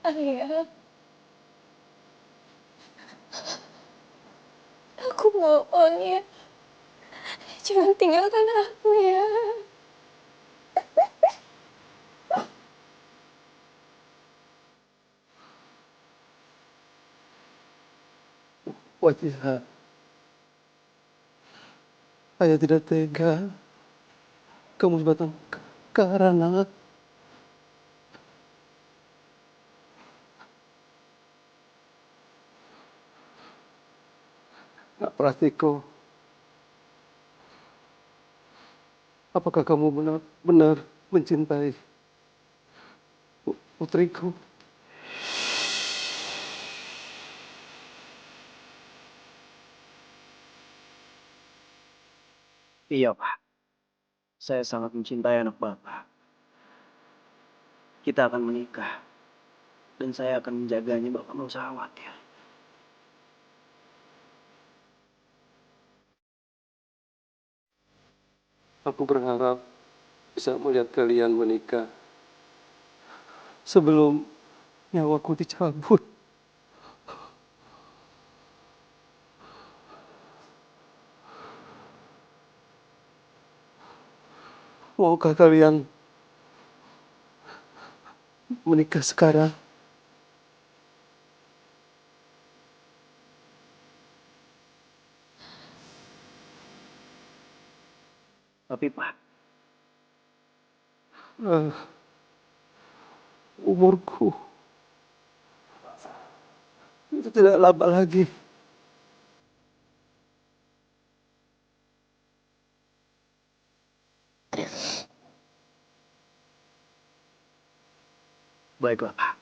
Ayah, aku mohon ya, jangan tinggalkan aku ya. Wajah, ayah tidak tega. Kamu sebatang karena Nak Prastiko, apakah kamu benar-benar mencintai putriku? Iya, Pak. Saya sangat mencintai anak Bapak. Kita akan menikah. Dan saya akan menjaganya, Bapak nggak usah khawatir. Aku berharap bisa melihat kalian menikah sebelum nyawaku dicabut. Maukah kalian menikah sekarang? Tapi, Pak, Eh, umurku itu tidak lama lagi. baiklah, Pak.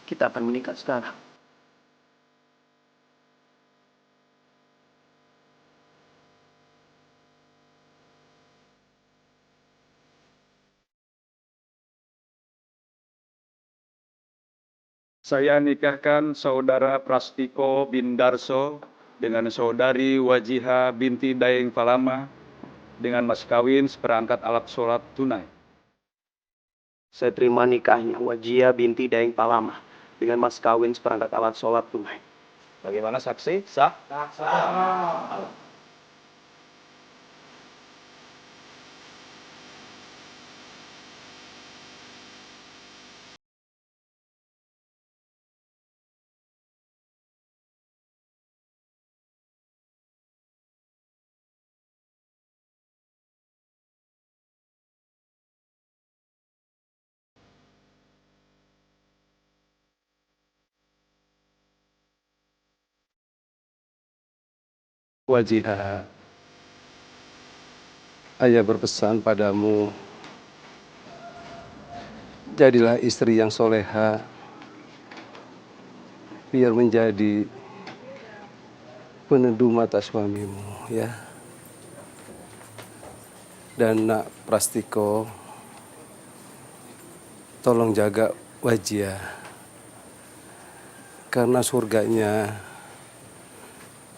Kita akan menikah sekarang. Saya nikahkan saudara Prastiko bin Darso dengan saudari Wajiha binti Daeng Palama dengan mas kawin seperangkat alat sholat tunai. Saya terima nikahnya Wajia binti Daeng Palama dengan mas kawin seperangkat alat sholat tunai. Bagaimana saksi? Sah? Wajihah, ayah berpesan padamu, jadilah istri yang soleha, biar menjadi peneduh mata suamimu, ya. Dan Nak Prastiko, tolong jaga Wajia, karena surganya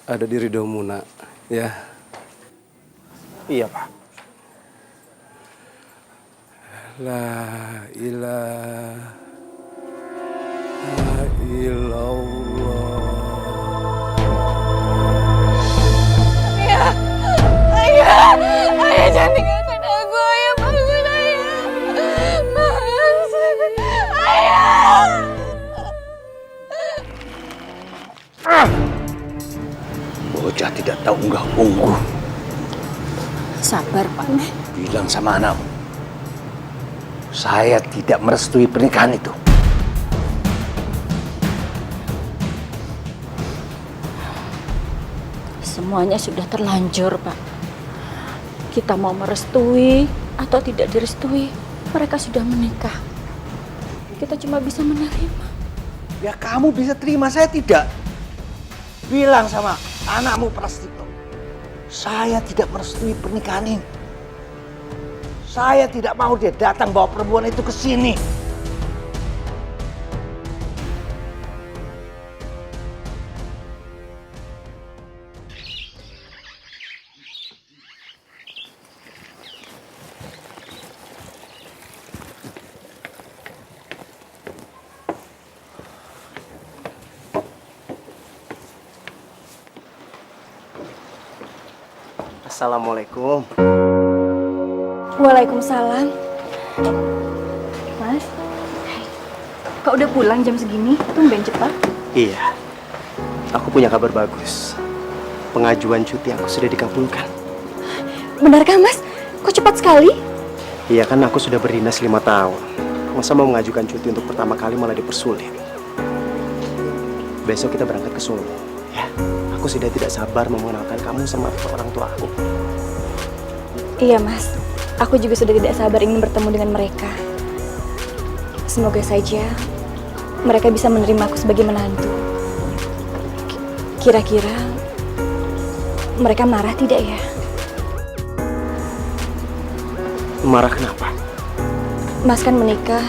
ada di ridhomu, Nak, ya. Iya, Pak. La ilaha illallah. Ayah, ayah, ayah jangan tinggalkan aku, ayah bangun ayah. Ayah. Bocah tidak tahu unggah ungguh. Sabar, Pak. Bilang sama anakmu, saya tidak merestui pernikahan itu. Semuanya sudah terlanjur, Pak. Kita mau merestui atau tidak direstui, mereka sudah menikah. Kita cuma bisa menerima. Ya kamu bisa terima, saya tidak. Bilang sama anakmu Prastiko, saya tidak merestui pernikahan ini. Saya tidak mau dia datang bawa perempuan itu ke sini. Assalamualaikum. Waalaikumsalam. Mas, kok udah pulang jam segini? Tumben cepat. Iya, aku punya kabar bagus. Pengajuan cuti aku sudah dikabulkan. Benarkah Mas? Kok cepat sekali? Iya kan, aku sudah berdinas 5 tahun. Masa mau mengajukan cuti untuk pertama kali malah dipersulit. Besok kita berangkat ke Solo. Ya, aku sudah tidak sabar mengenalkan kamu sama orang tua aku. Iya Mas, aku juga sudah tidak sabar ingin bertemu dengan mereka. Semoga saja mereka bisa menerima aku sebagai menantu. Kira-kira mereka marah tidak ya? Marah kenapa? Mas kan menikah,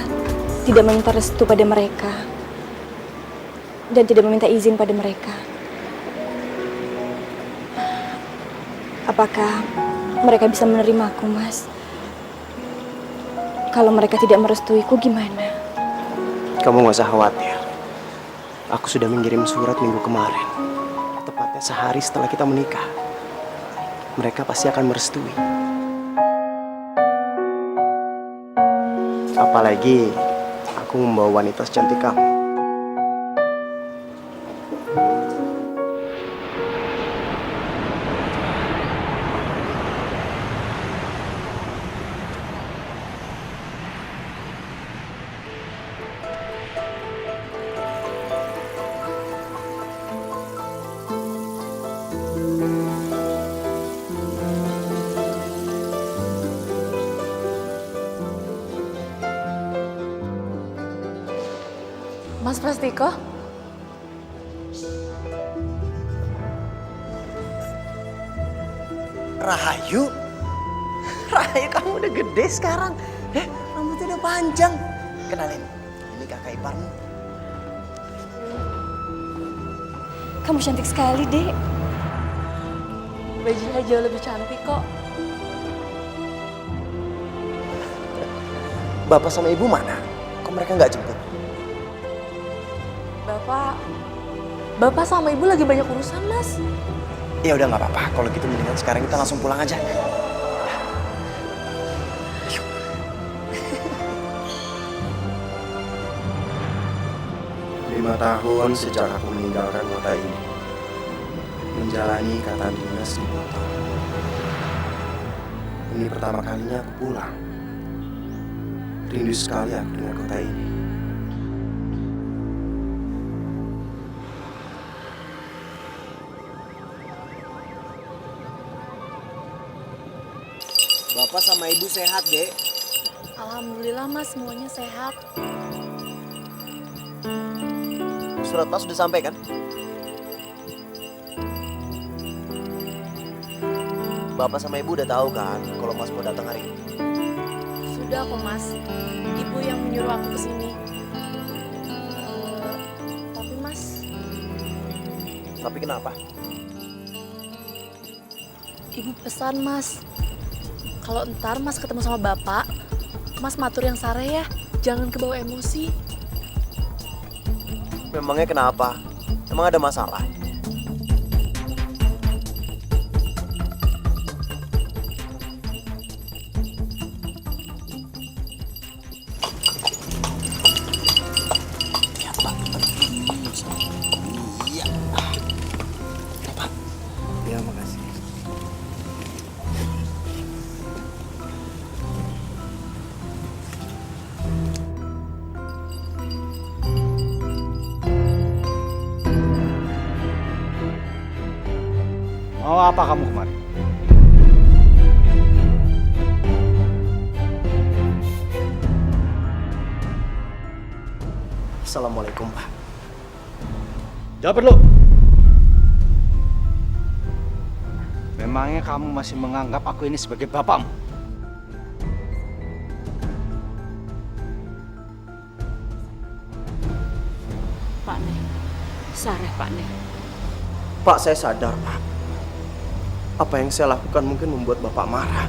tidak meminta restu pada mereka. Dan tidak meminta izin pada mereka. Apakah mereka bisa menerima aku, Mas? Kalau mereka tidak merestuiku, gimana? Kamu gak usah khawatir. Aku sudah mengirim surat minggu kemarin. Tepatnya sehari setelah kita menikah. Mereka pasti akan merestui. Apalagi aku membawa wanita secantik kamu. Mas Prastiko? Rahayu? Rahayu, kamu udah gede sekarang. Rambutnya udah panjang. Kenalin, ini kakak iparmu. Kamu cantik sekali, Dek. Bajunya jauh lebih cantik kok. Bapak sama ibu mana? Kok mereka nggak jemput? Bapak sama ibu lagi banyak urusan, Mas. Ya udah nggak apa-apa. Kalau gitu mendingan sekarang kita langsung pulang aja. Yuk. 5 tahun sejak aku meninggalkan kota ini. Menjalani ikatan dinas di motor. Ini pertama kalinya aku pulang. Rindu sekali aku dengan kota ini. Bapak sama ibu sehat, Dek. Alhamdulillah, Mas, semuanya sehat. Surat Pak sudah sampai kan? Bapak sama ibu udah tahu kan kalau Mas mau datang hari ini? Sudah kok, Mas. Ibu yang menyuruh aku kesini. Tapi, Mas, Tapi kenapa? Ibu pesan, Mas. Kalau ntar Mas ketemu sama Bapak, Mas matur yang sare ya. Jangan kebawa emosi. Memangnya kenapa? Emang ada masalah? Ya, makasih. Mau apa kamu kemarin? Assalamualaikum, Pak. Jawab dulu. Memangnya kamu masih menganggap aku ini sebagai bapakmu? Pak Ne, Sarah Pak Ne. Pak, saya sadar, Pak. Apa yang saya lakukan mungkin membuat Bapak marah.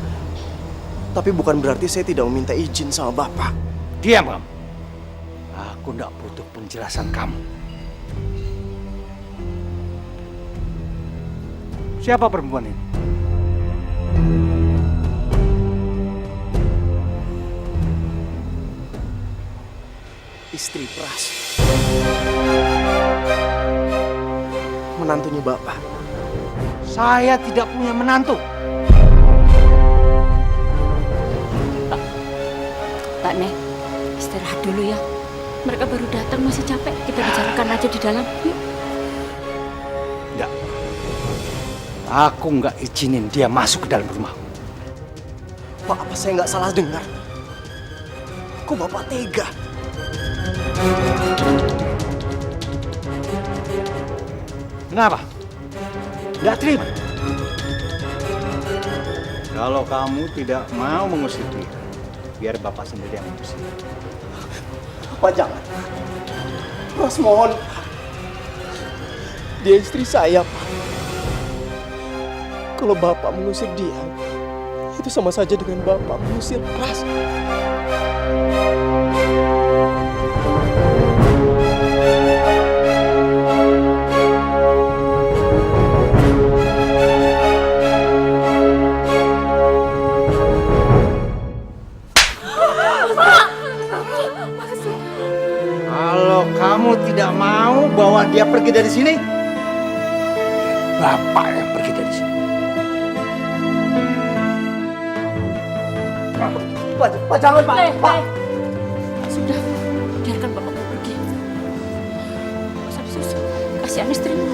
Tapi bukan berarti saya tidak meminta izin sama Bapak. Diam kamu. Aku tidak butuh penjelasan kamu. Siapa perempuan ini? istri Pras. Menantunya Bapak. Saya tidak punya menantu. Pak Nek, istirahat dulu ya. Mereka baru datang, masih capek. Kita bicarakan aja di dalam. Yuk. Enggak. Aku nggak izinin dia masuk ke dalam rumah. Pak, apa saya nggak salah dengar? Kok Bapak tega? Kenapa? Nggak terima? Kalau kamu tidak mau mengusir dia, biar Bapak sendiri yang mengusir. Pak, jangan. Pras, mohon. Dia istri saya, Pak. Kalau Bapak mengusir dia, itu sama saja dengan Bapak mengusir Pras. Kalau kamu tidak mau bawa dia pergi dari sini, Bapak yang pergi dari sini. Pak, jangan, Pak. Pak. Sudah, biarkan bapakmu pergi. Nggak usah disusul. Kasihan istrimu.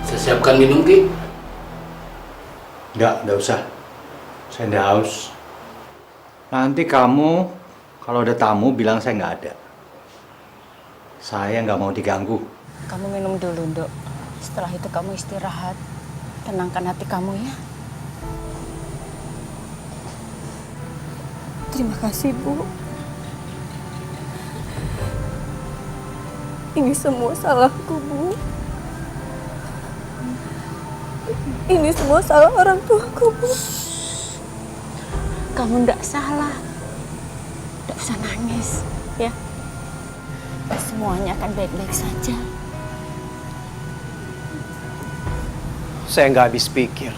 Saya siapkan minum, Ki. Enggak usah. Saya enggak haus. Nanti kamu kalau ada tamu bilang saya nggak ada. Saya nggak mau diganggu. Kamu minum dulu, Nduk. Setelah itu kamu istirahat. Tenangkan hati kamu ya. Terima kasih, Bu. Ini semua salahku, Bu. Ini semua salah orang tuaku, Bu. Kamu ndak salah. Ndak usah nangis, ya. Semuanya akan baik-baik saja. Saya nggak habis pikir.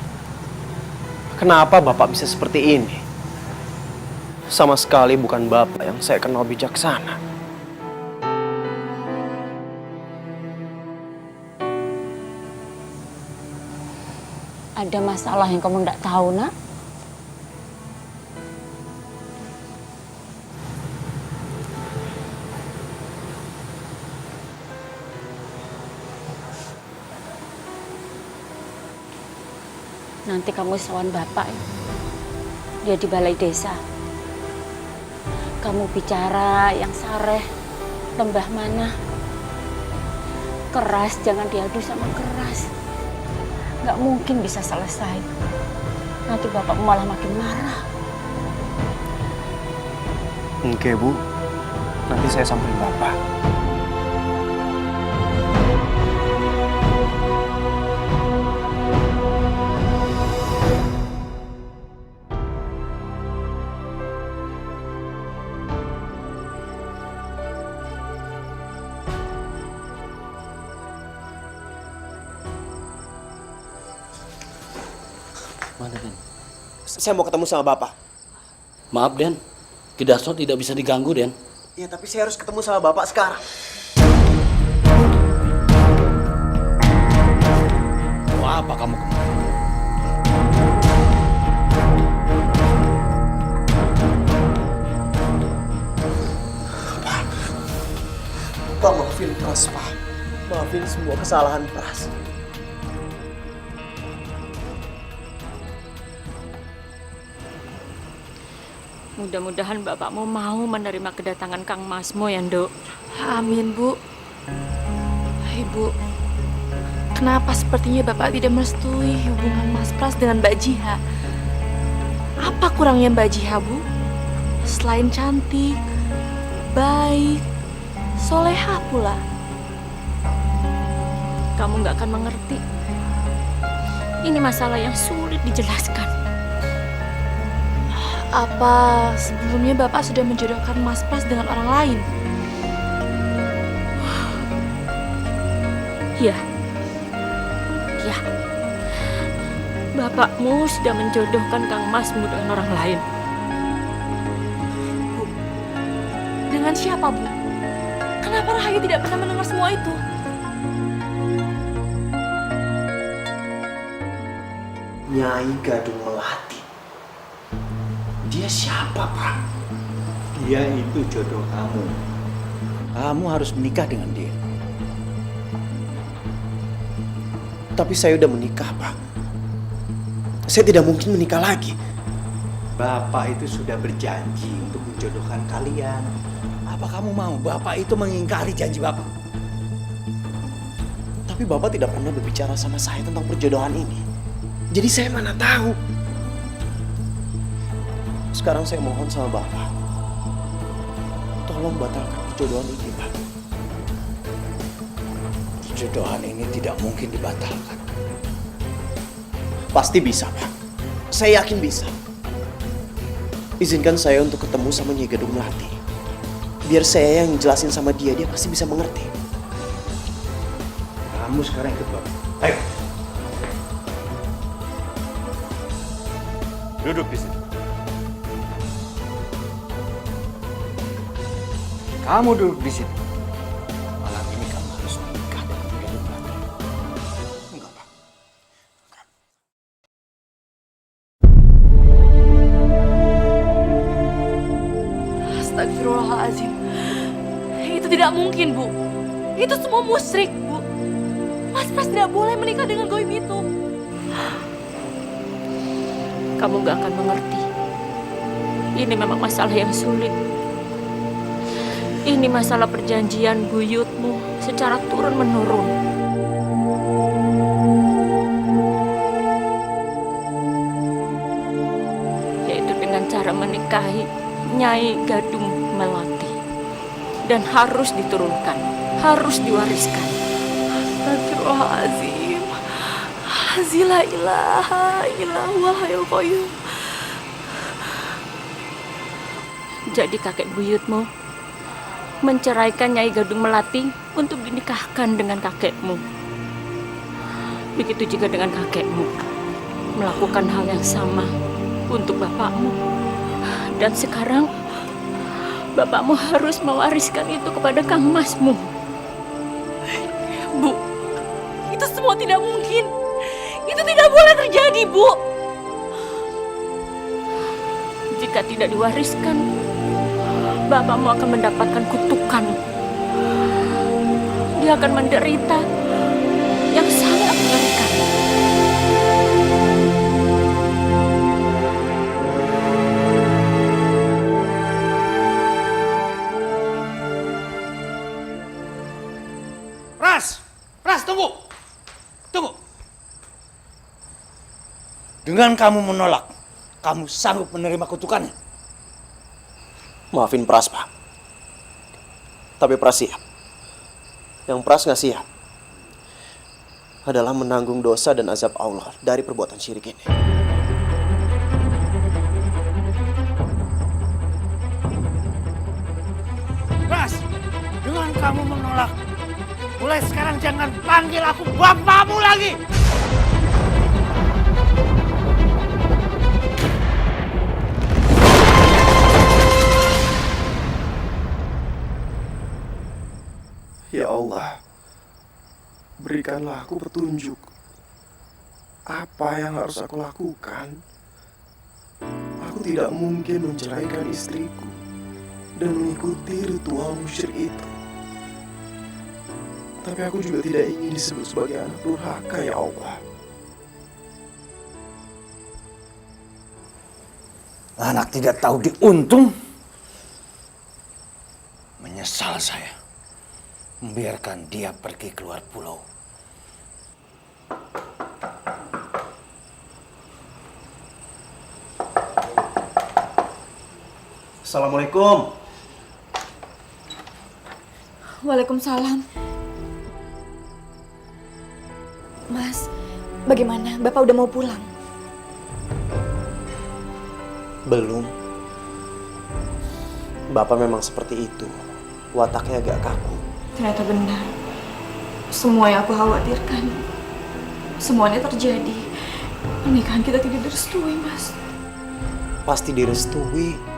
Kenapa Bapak bisa seperti ini? Sama sekali bukan Bapak yang saya kenal bijaksana. Ada masalah yang kamu ndak tahu, Nak? Nanti kamu sawan Bapak ya. Dia di balai desa. Kamu bicara yang sareh, lembah mana. Keras, jangan diadu sama keras. Nggak mungkin bisa selesai. Nanti Bapak malah makin marah. Oke, Bu. Nanti saya samperin Bapak. Mana, Den? Saya mau ketemu sama Bapak. Maaf, Den. Ki Darso tidak bisa diganggu, Den. Ya, tapi saya harus ketemu sama Bapak sekarang. Mau apa kamu kemari? Pak, maafin Pras, Pak. Maafin semua kesalahan Pras. Mudah-mudahan Bapakmu mau menerima kedatangan Kang Masmo ya, Nduk. Amin, Bu. Ibu, kenapa sepertinya Bapak tidak merestui hubungan Mas Pras dengan Mbak Jiha? Apa kurangnya Mbak Jiha, Bu? Selain cantik, baik, soleha pula. Kamu nggak akan mengerti. Ini masalah yang sulit dijelaskan. Apa sebelumnya Bapak sudah menjodohkan Mas Pras dengan orang lain? Ya, ya. Bapakmu sudah menjodohkan Kang Masmu dengan orang lain. Bu, dengan siapa, Bu? Kenapa Rahayu tidak pernah mendengar semua itu? Nyai Gadung Melati. Dia siapa, Pak? Dia itu jodoh kamu. Kamu harus menikah dengan dia. Tapi saya udah menikah, Pak. Saya tidak mungkin menikah lagi. Bapak itu sudah berjanji untuk menjodohkan kalian. Apa kamu mau Bapak itu mengingkari janji Bapak? Tapi Bapak tidak pernah berbicara sama saya tentang perjodohan ini. Jadi saya mana tahu. Sekarang saya mohon sama Bapak. Tolong batalkan perjodohan ini, Pak. Perjodohan ini tidak mungkin dibatalkan. Pasti bisa, Pak. Saya yakin bisa. Izinkan saya untuk ketemu sama Nyai Gadung Melati. Biar saya yang jelasin sama dia, dia pasti bisa mengerti. Kamu sekarang ikut Bapak. Ayo. Duduk di sini. Kamu duduk di sini. Malam ini kamu harus menikah dengan Nyai Gadung Melati. Enggak, Pak. Astagfirullahaladzim. Itu tidak mungkin, Bu. Itu semua musyrik, Bu. Mas Pras tidak boleh menikah dengan goib itu. Kamu gak akan mengerti. Ini memang masalah yang sulit. Ini masalah perjanjian buyutmu secara turun-menurun. Yaitu dengan cara menikahi Nyai Gadung Melati. Dan harus diturunkan, harus diwariskan. Astagfirullahaladzim. La ilaha illallah wahayul qayyum. Jadi kakek buyutmu menceraikan Nyai Gadung Melati untuk dinikahkan dengan kakekmu. Begitu juga dengan kakekmu melakukan hal yang sama untuk bapakmu. Dan sekarang bapakmu harus mewariskan itu kepada Kang Masmu. Bu, itu semua tidak mungkin. Itu tidak boleh terjadi, Bu. Jika tidak diwariskan, bapakmu akan mendapatkan kutukan. Dia akan menderita yang sangat mengerikan. Pras, tunggu. Tunggu. Dengan kamu menolak, kamu sanggup menerima kutukannya? Maafin Pras, Pak. Tapi Pras siap. Yang Pras nggak siap adalah menanggung dosa dan azab Allah dari perbuatan syirik ini. Pras, dengan kamu menolak, mulai sekarang jangan panggil aku bapakmu lagi. Ya Allah, berikanlah aku petunjuk. Apa yang harus aku lakukan? Aku tidak mungkin menceraikan istriku dan mengikuti ritual musyrik itu. Tapi aku juga tidak ingin disebut sebagai anak durhaka, ya Allah. Anak tidak tahu diuntung. Menyesal saya membiarkan dia pergi keluar pulau. Assalamualaikum. Waalaikumsalam. Mas, bagaimana? Bapak udah mau pulang? Belum. Bapak memang seperti itu. Wataknya agak kaku. Ternyata benar. Semua yang aku khawatirkan, semuanya terjadi. Pernikahan kita tidak direstui, Mas. Pasti direstui.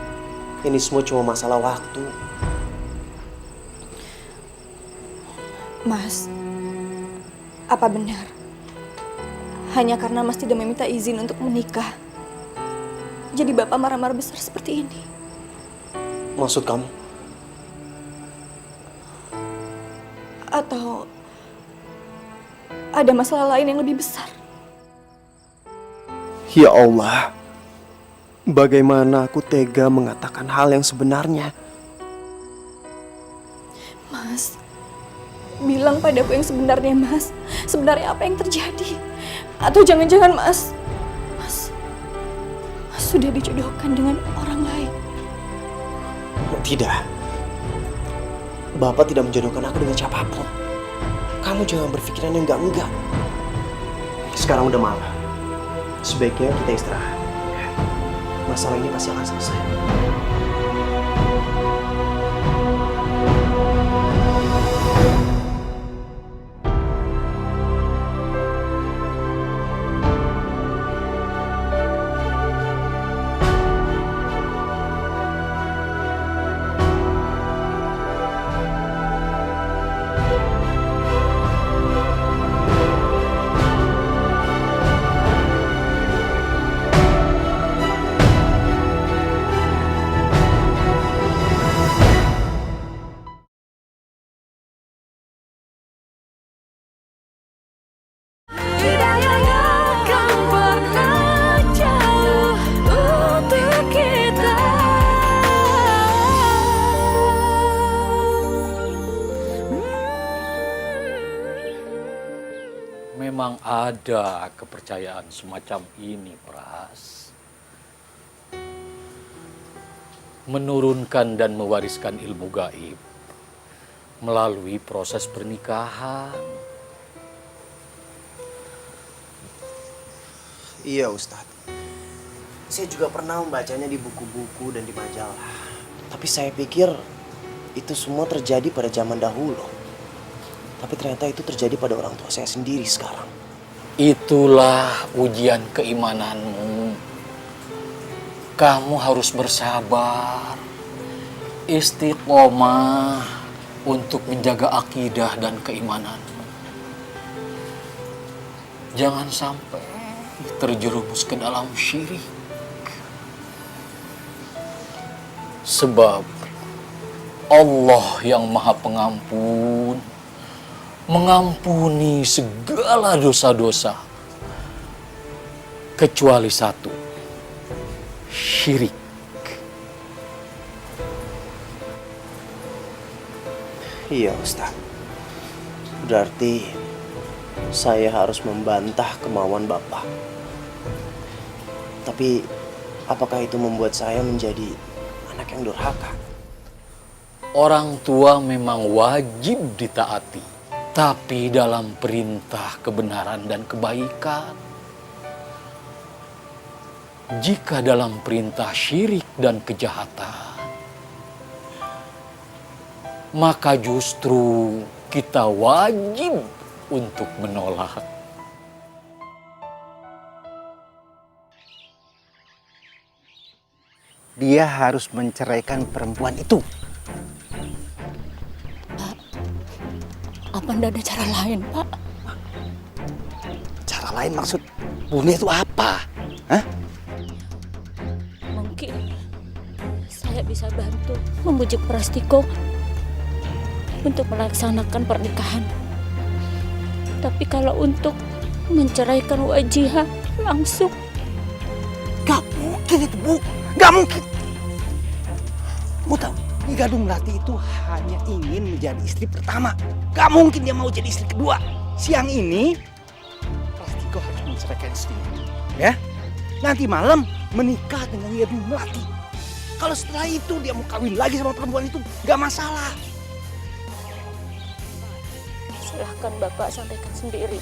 Ini semua cuma masalah waktu. Mas, apa benar? Hanya karena Mas tidak meminta izin untuk menikah, jadi Bapak marah-marah besar seperti ini? Maksud kamu? Atau ada masalah lain yang lebih besar? Ya Allah, bagaimana aku tega mengatakan hal yang sebenarnya? Mas, bilang padaku yang sebenarnya, Mas. Sebenarnya apa yang terjadi? Atau jangan-jangan Mas sudah dijodohkan dengan orang lain? Tidak. Bapak tidak menjodohkan aku dengan siapapun. Kamu jangan berpikiran yang enggak-enggak. Sekarang udah malam. Sebaiknya kita istirahat. Masalah ini pasti akan selesai. Memang ada kepercayaan semacam ini, Pras. Menurunkan dan mewariskan ilmu gaib melalui proses pernikahan. Iya, Ustadz. Saya juga pernah membacanya di buku-buku dan di majalah. Tapi saya pikir itu semua terjadi pada zaman dahulu. Tapi ternyata itu terjadi pada orang tua saya sendiri sekarang. Itulah ujian keimananmu. Kamu harus bersabar, istiqomah untuk menjaga akidah dan keimananmu. Jangan sampai terjerumus ke dalam syirik. Sebab Allah yang Maha Pengampun mengampuni segala dosa-dosa kecuali satu, syirik. Iya, Ustaz. Berarti saya harus membantah kemauan Bapak. Tapi apakah itu membuat saya menjadi anak yang durhaka? Orang tua memang wajib ditaati, tapi dalam perintah kebenaran dan kebaikan. Jika dalam perintah syirik dan kejahatan, maka justru kita wajib untuk menolak. Dia harus menceraikan perempuan itu. Apa ndak ada cara lain, Pak? Cara lain maksud Bunda itu apa? Hah? Mungkin saya bisa bantu membujuk Prastiko untuk melaksanakan pernikahan. Tapi kalau untuk menceraikan Wajihah langsung, Gak mungkin itu, Bu. Gak mungkin. Kamu tahu, Nyi Gadung Melati itu hanya ingin menjadi istri pertama. Gak mungkin dia mau jadi istri kedua. Siang ini, Prastiko harus menceraikan istrinya. Ya, nanti malam menikah dengan Nyi Gadung Melati. Kalau setelah itu dia mau kawin lagi sama perempuan itu, nggak masalah. Silahkan Bapak sampaikan sendiri.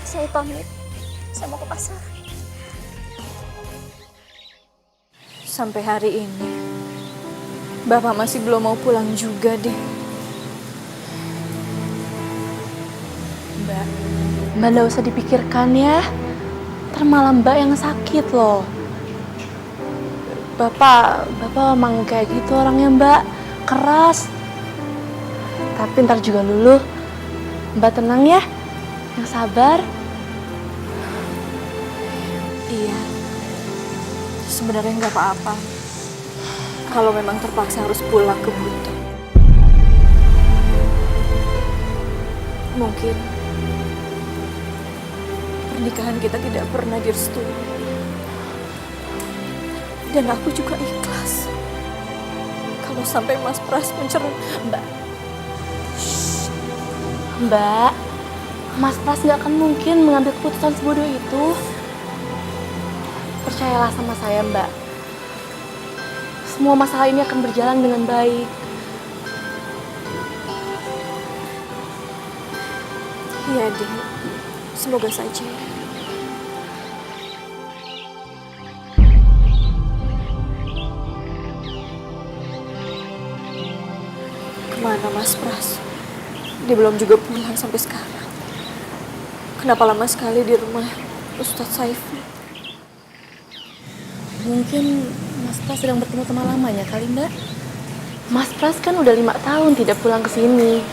Saya pamit. Saya mau ke pasar. Sampai hari ini, Bapak masih belum mau pulang juga deh. Mbak nggak usah dipikirkan ya. Ntar malah Mbak yang sakit loh. Bapak emang kayak gitu orangnya Mbak, keras. Tapi ntar juga luluh. Mbak tenang ya, yang sabar. Iya, sebenarnya nggak apa-apa. Kalau memang terpaksa harus pulang ke Buton. Mungkin pernikahan kita tidak pernah direstui. Dan aku juga ikhlas kalau sampai Mas Pras mencerai. Mbak, Mas Pras nggak akan mungkin mengambil keputusan sebodoh itu. Percayalah sama saya, Mbak. Semua masalah ini akan berjalan dengan baik. Iya, Dek. Semoga saja. Kemana Mas Pras? Dia belum juga pulang sampai sekarang. Kenapa lama sekali di rumah Ustadz Saiful? Mungkin Mas Pras sedang bertemu teman lamanya kali, Mbak. Mas Pras kan udah 5 tahun tidak pulang ke sini.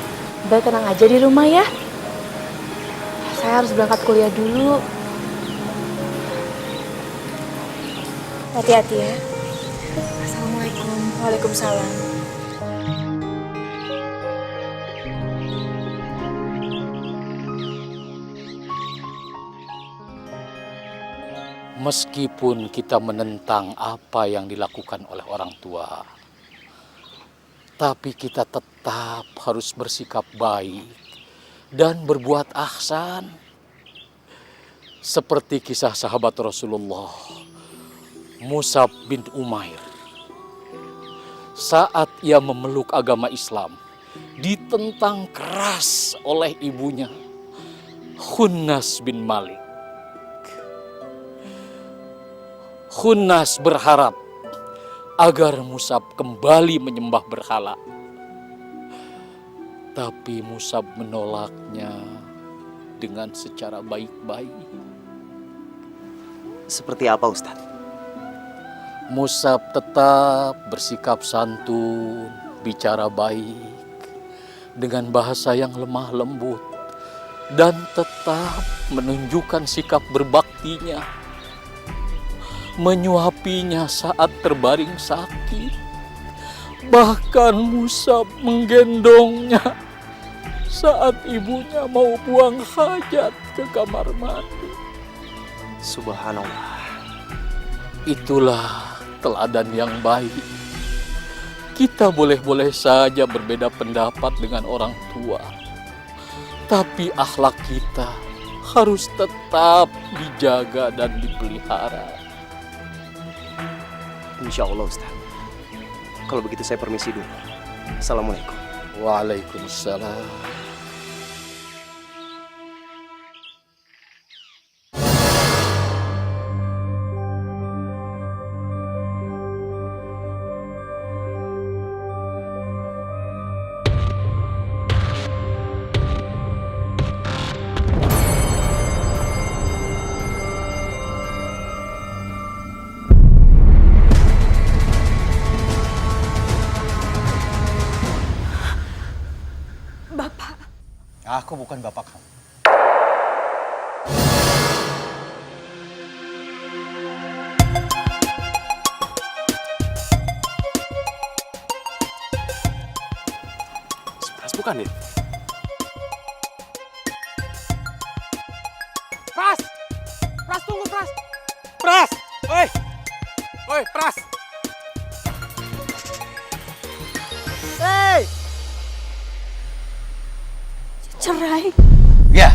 Mbak tenang aja di rumah ya. Saya harus berangkat kuliah dulu. Hati-hati ya. Assalamualaikum. Waalaikumsalam. Meskipun kita menentang apa yang dilakukan oleh orang tua, tapi kita tetap harus bersikap baik dan berbuat ihsan. Seperti kisah sahabat Rasulullah, Mus'ab bin Umair. Saat ia memeluk agama Islam, ditentang keras oleh ibunya, Khunnas bin Malik. Khunnas berharap agar Mus'ab kembali menyembah berhala. Tapi Mus'ab menolaknya dengan secara baik-baik. Seperti apa, Ustaz? Mus'ab tetap bersikap santun, bicara baik, dengan bahasa yang lemah lembut, dan tetap menunjukkan sikap berbaktinya. Menyuapinya saat terbaring sakit. Bahkan Mus'ab menggendongnya saat ibunya mau buang hajat ke kamar mandi. Subhanallah. Itulah teladan yang baik. Kita boleh-boleh saja berbeda pendapat dengan orang tua, tapi akhlak kita harus tetap dijaga dan dipelihara. Insya Allah, Ustaz. Kalau begitu saya permisi dulu. Assalamualaikum. Waalaikumsalam. Aku bukan bapak kamu. Pras bukan ya? Pras! Pras, tunggu, Pras! Pras! Oi! Oi, Pras! Hei! Cerai? Ya.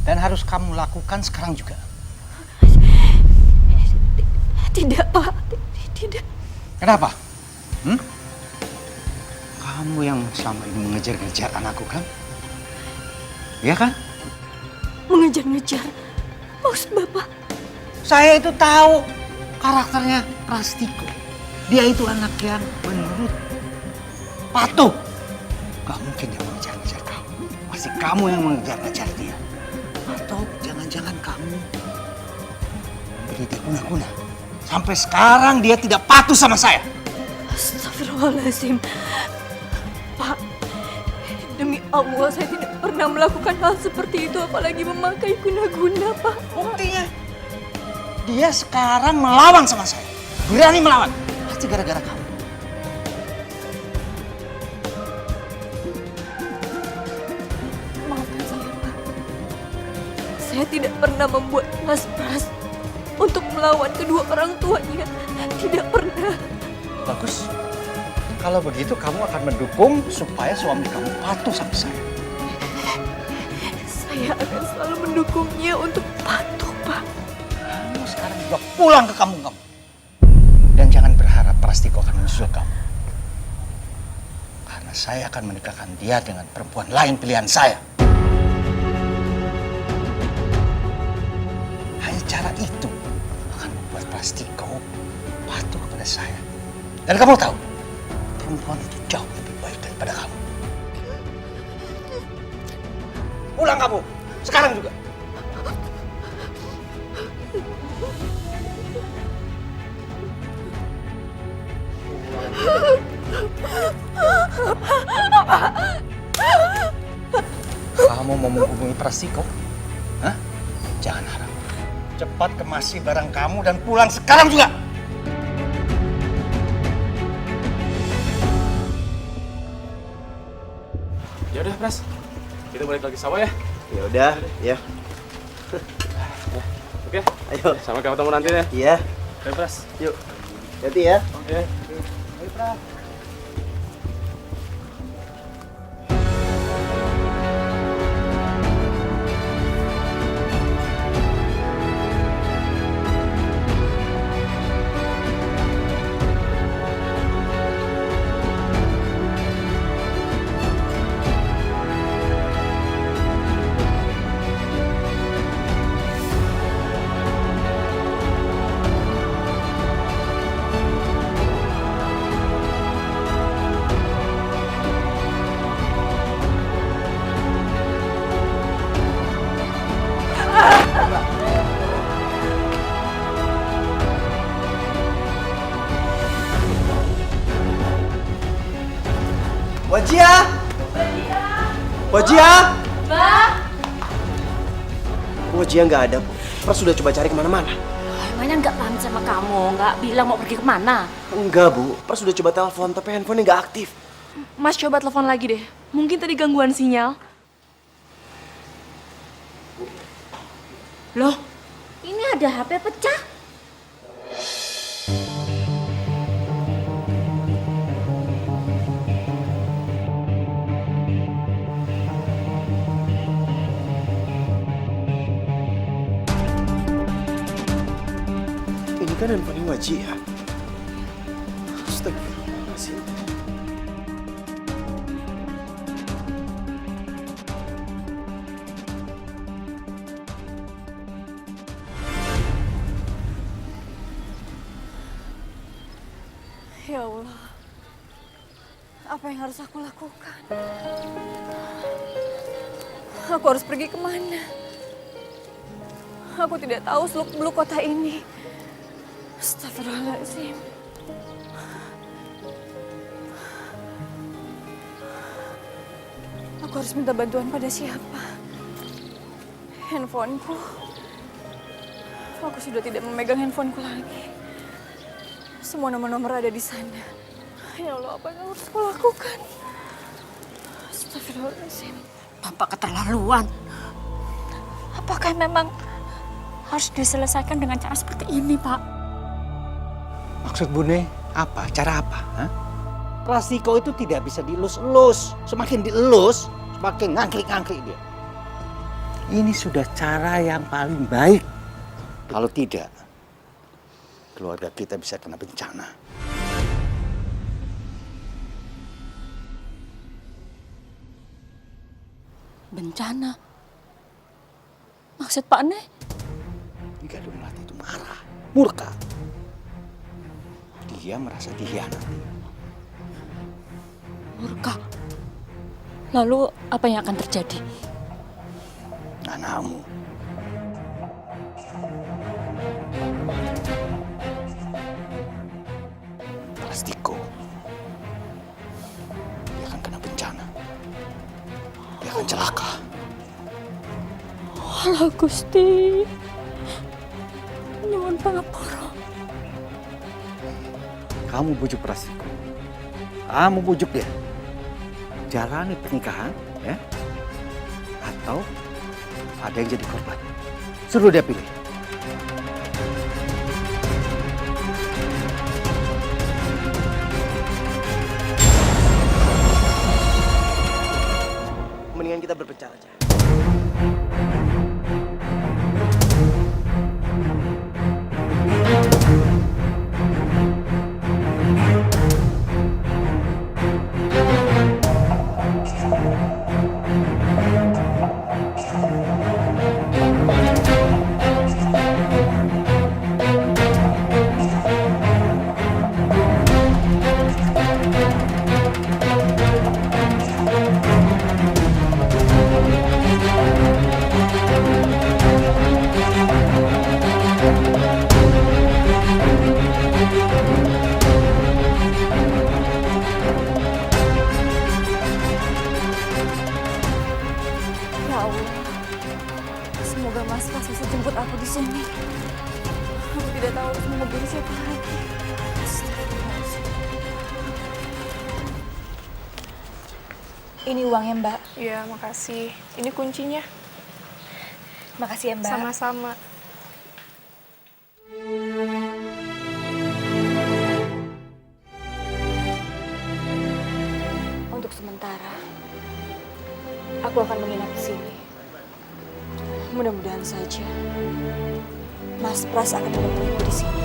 Dan harus kamu lakukan sekarang juga. Tidak, Pak. Tidak. Kenapa? Kamu yang selama ini mengejar-ngejar anakku kan? Iya kan? Mengejar-ngejar. Maksud Bapak? Saya itu tahu karakternya Prastiko. Dia itu anak yang menurut, patuh. Gak mungkin dia mengejar-ngejar kamu. Pasti kamu yang mengejar-ngejar dia. Atau jangan-jangan kamu beri dia guna-guna. Sampai sekarang dia tidak patuh sama saya. Astagfirullahaladzim. Pak, demi Allah saya tidak pernah melakukan hal seperti itu, apalagi memakai guna-guna, Pak. Buktinya, dia sekarang melawan sama saya. Berani melawan. Pasti gara-gara kamu. Maafkan saya, Pak. Saya tidak pernah membuat Mas Pras untuk melawan kedua orang tuanya. Tidak pernah. Bagus. Kalau begitu kamu akan mendukung supaya suami kamu patuh sama saya. Saya akan selalu mendukungnya untuk patuh, Pak. Kamu sekarang juga pulang ke kampung kamu. Dan jangan berharap Prastiko akan menyusul kamu. Karena saya akan menikahkan dia dengan perempuan lain pilihan saya. Hanya cara itu akan membuat Prastiko patuh kepada saya. Dan kamu tahu, perempuan itu jauh lebih baik daripada kamu. Pulang kamu, sekarang juga. Kamu mau menghubungi Prastiko? Hah? Jangan harap. Cepat kemasi barang kamu dan pulang sekarang juga. Ya udah, Pras. Kita balik lagi sawah ya. Ya udah, ya. Oke. Ayo, sama ketemu nanti ya. Iya. Oke, Pras. Yuk. Hati ya. Oke. Ayo, Pras. Wajia! Wajia! Mbak! Wajia nggak ada, Bu. Pras sudah coba cari kemana-mana. Emangnya nggak paham sama kamu, nggak bilang mau pergi kemana? Enggak, Bu. Pras sudah coba telepon, tapi handphonenya nggak aktif. Mas coba telepon lagi deh. Mungkin tadi gangguan sinyal. Loh, ini ada HP pecah. Ini kan handphone Wajia. Astagfirullahaladzim. Ya Allah, apa yang harus aku lakukan? Aku harus pergi kemana? Aku tidak tahu seluk-beluk kota ini. Astagfirullahaladzim. Aku harus minta bantuan pada siapa? Handphoneku. Aku sudah tidak memegang handphoneku lagi. Semua nomor-nomor ada di sana. Ya Allah, apa yang harus aku lakukan? Astagfirullahaladzim. Bapak keterlaluan. Apakah memang harus diselesaikan dengan cara seperti ini, Pak? Maksud Bune apa? Cara apa? Hah? Prastiko itu tidak bisa dielus-elus. Semakin dielus, semakin ngangkrik-ngangkrik dia. Ini sudah cara yang paling baik. Kalau tidak, keluarga kita bisa kena bencana. Bencana? Maksud Pak Ne? Jika Dunlati itu marah, murka. Dia merasa dikhianati. Murka. Lalu apa yang akan terjadi? Anakmu. Prastiko. Dia akan kena bencana. Dia akan celaka. Alah Gusti. Nyuwun pangapura. Kamu bujuk Prastiko. Kamu bujuk dia. Jalani pernikahan, ya? Atau ada yang jadi korban. Suruh dia pilih. Mendingan kita berpencar aja. Ya Allah, semoga Mas Pras bisa jemput aku di sini. Aku tidak tahu harus menghubungi siapa lagi. Astagfirullahaladzim. Ini uangnya, Mbak. Iya, makasih. Ini kuncinya. Makasih ya, Mbak. Sama-sama. Untuk sementara, aku akan menginap di sini. Mudah-mudahan saja Mas Pras akan menemuiku di sini.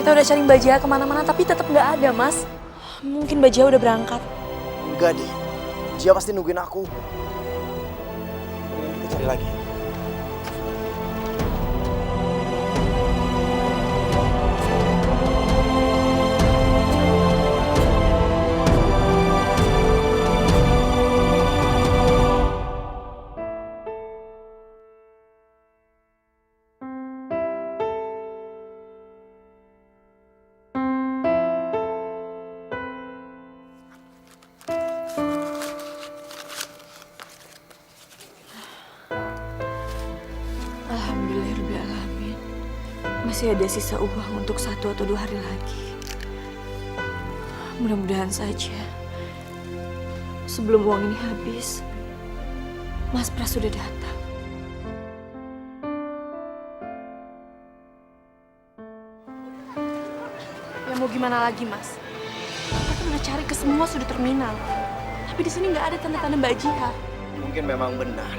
Kita udah cari Mbak Jia kemana-mana, tapi tetap nggak ada, Mas. Mungkin Mbak Jia udah berangkat. Enggak deh. Dia pasti nungguin aku. Mendingan kita cari lagi. Alhamdulillahirrahmanirrahim. Masih ada sisa uang untuk 1 atau 2 hari lagi. Mudah-mudahan saja sebelum uang ini habis, Mas Pras sudah datang. Ya mau gimana lagi, Mas? Kita kan udah cari ke semua sudut terminal. Tapi di sini nggak ada tanda-tanda Mbak Jia. Mungkin memang benar.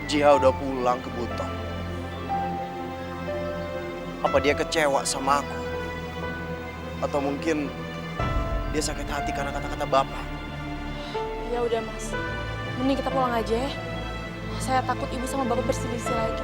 Jiha udah pulang ke Buton. Apa dia kecewa sama aku? Atau mungkin dia sakit hati karena kata-kata Bapak? Ya udah, Mas. Mending kita pulang aja ya. Saya takut ibu sama bapak berselisih lagi.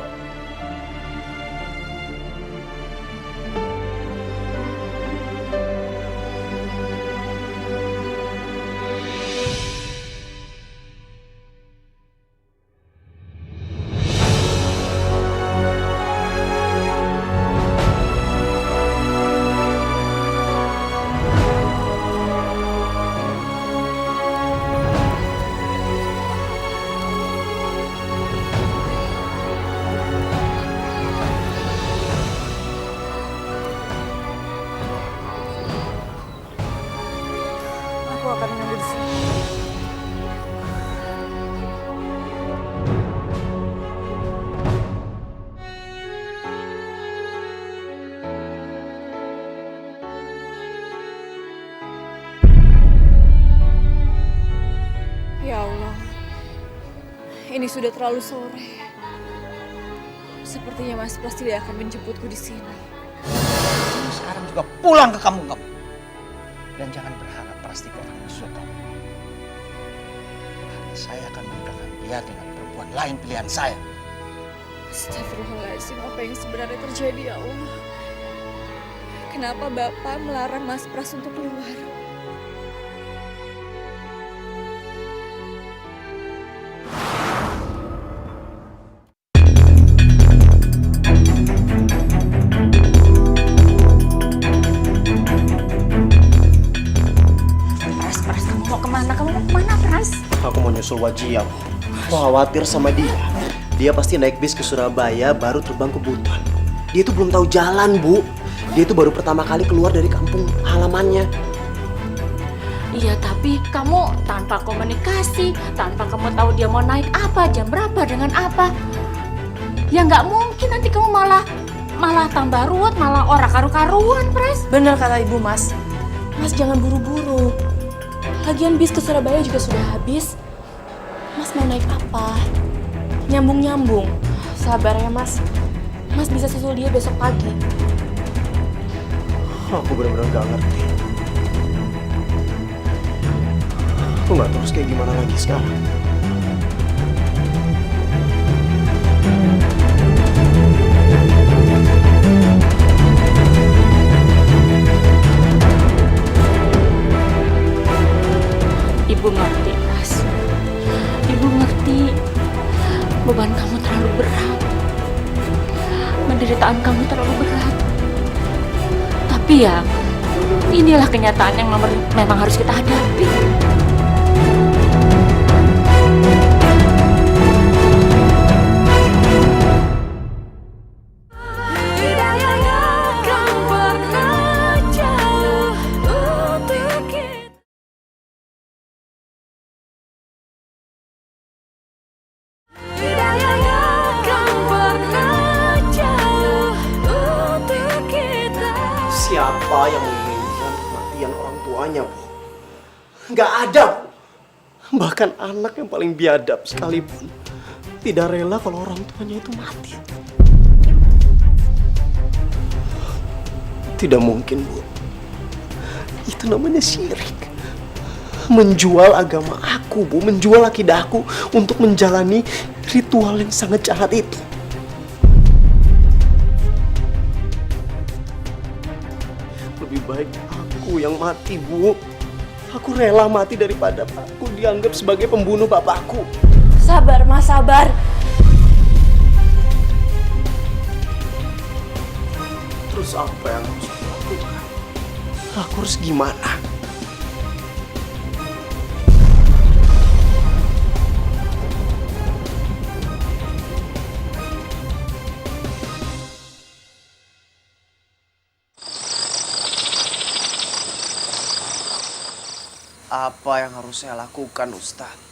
sudah terlalu sore. Sepertinya Mas Pras tidak akan menjemputku di sini. Sekarang juga pulang ke kampung kamu. Dan jangan berharap Prastiko akan menyusul kamu. Karena saya akan menikahkan dia dengan perempuan lain pilihan saya. Astagfirullahaladzim, apa yang sebenarnya terjadi ya Allah? Kenapa Bapak melarang Mas Pras untuk keluar? Pras, kamu mau kemana? Kamu mau kemana, Pras? Aku mau nyusul Wajia. Aku khawatir sama dia. Dia pasti naik bis ke Surabaya baru terbang ke Buton. Dia tuh belum tahu jalan, Bu. Dia tuh baru pertama kali keluar dari kampung halamannya. Iya, tapi kamu tanpa komunikasi, tanpa kamu tahu dia mau naik apa, jam berapa, dengan apa. Ya nggak mungkin nanti kamu malah tambah ruwet, malah ora karu-karuan, Pras. Bener kata ibu, Mas. Mas jangan buru-buru. Lagian bis ke Surabaya juga sudah habis. Mas mau naik apa? Nyambung-nyambung. Sabar ya, Mas. Mas bisa susul dia besok pagi. Aku benar-benar gak ngerti. Aku gak tahu harus kayak gimana lagi sekarang. Ibu ngerti, Pras. Ibu ngerti beban kamu terlalu berat. Penderitaan kamu terlalu berat. Tapi ya, inilah kenyataan yang memang harus kita hadapi. Siapa yang menginginkan kematian orang tuanya, Bu? Nggak ada, Bu. Bahkan anak yang paling biadab sekalipun tidak rela kalau orang tuanya itu mati. Tidak mungkin, Bu. Itu namanya syirik. Menjual agama aku, Bu. Menjual akidahku untuk menjalani ritual yang sangat jahat itu. Lebih baik aku yang mati, Bu. Aku rela mati daripada aku dianggap sebagai pembunuh bapakku. Sabar, Mas, sabar. Terus apa yang harus aku lakukan? Aku harus gimana? Apa yang harus saya lakukan, Ustadz?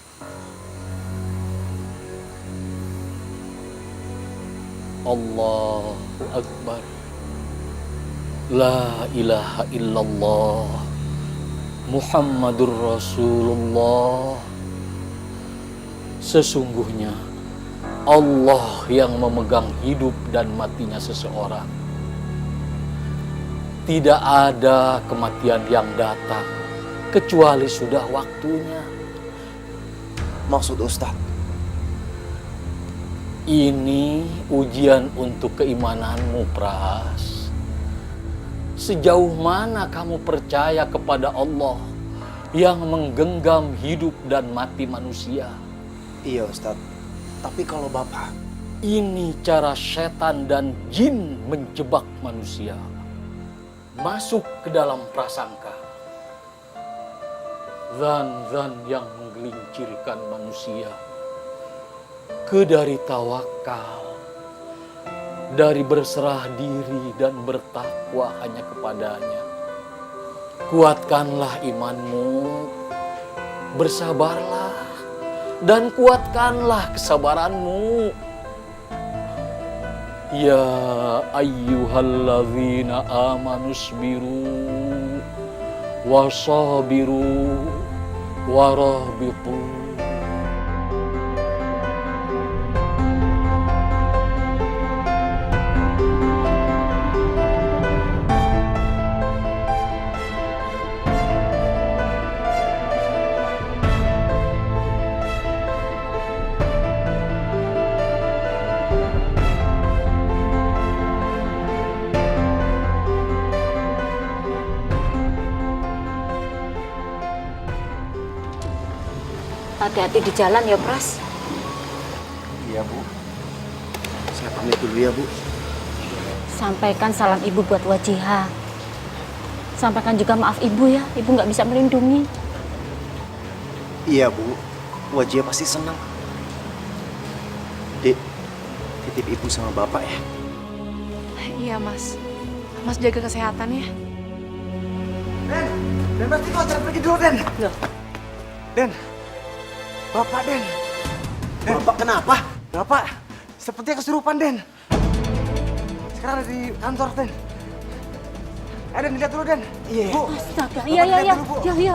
Allahu Akbar. La ilaha illallah. Muhammadur Rasulullah. Sesungguhnya Allah yang memegang hidup dan matinya seseorang. Tidak ada kematian yang datang kecuali sudah waktunya. Maksud Ustadz? Ini ujian untuk keimananmu, Pras. Sejauh mana kamu percaya kepada Allah yang menggenggam hidup dan mati manusia? Iya, Ustadz. Tapi kalau Bapak... Ini cara setan dan jin menjebak manusia. Masuk ke dalam prasangka. Zan-zan yang menggelincirkan manusia. Dari tawakal, dari berserah diri dan bertakwa hanya kepadanya. Kuatkanlah imanmu, bersabarlah, dan kuatkanlah kesabaranmu. Ya ayyuhalladzina amanusbiru wasabiru warabitu. hati-hati di jalan ya, Pras. Iya, Bu. Saya pamit dulu ya, Bu. Sampaikan salam ibu buat Wajiha. Sampaikan juga maaf ibu ya, ibu nggak bisa melindungi. Iya, Bu. Wajah pasti senang. Dek, titip ibu sama bapak ya. Iya, Mas. Mas jaga kesehatan ya. Den pasti kau jangan pergi dulu, Den. Den, Bapak, Den. Bapak kenapa? Bapak, sepertinya kesurupan, Den. Sekarang ada di kantor, Den. Ayo, Den, lihat dulu, Den. Iya. Bu, Astaga, Bapak iya. lihat dulu, Bu. Iya.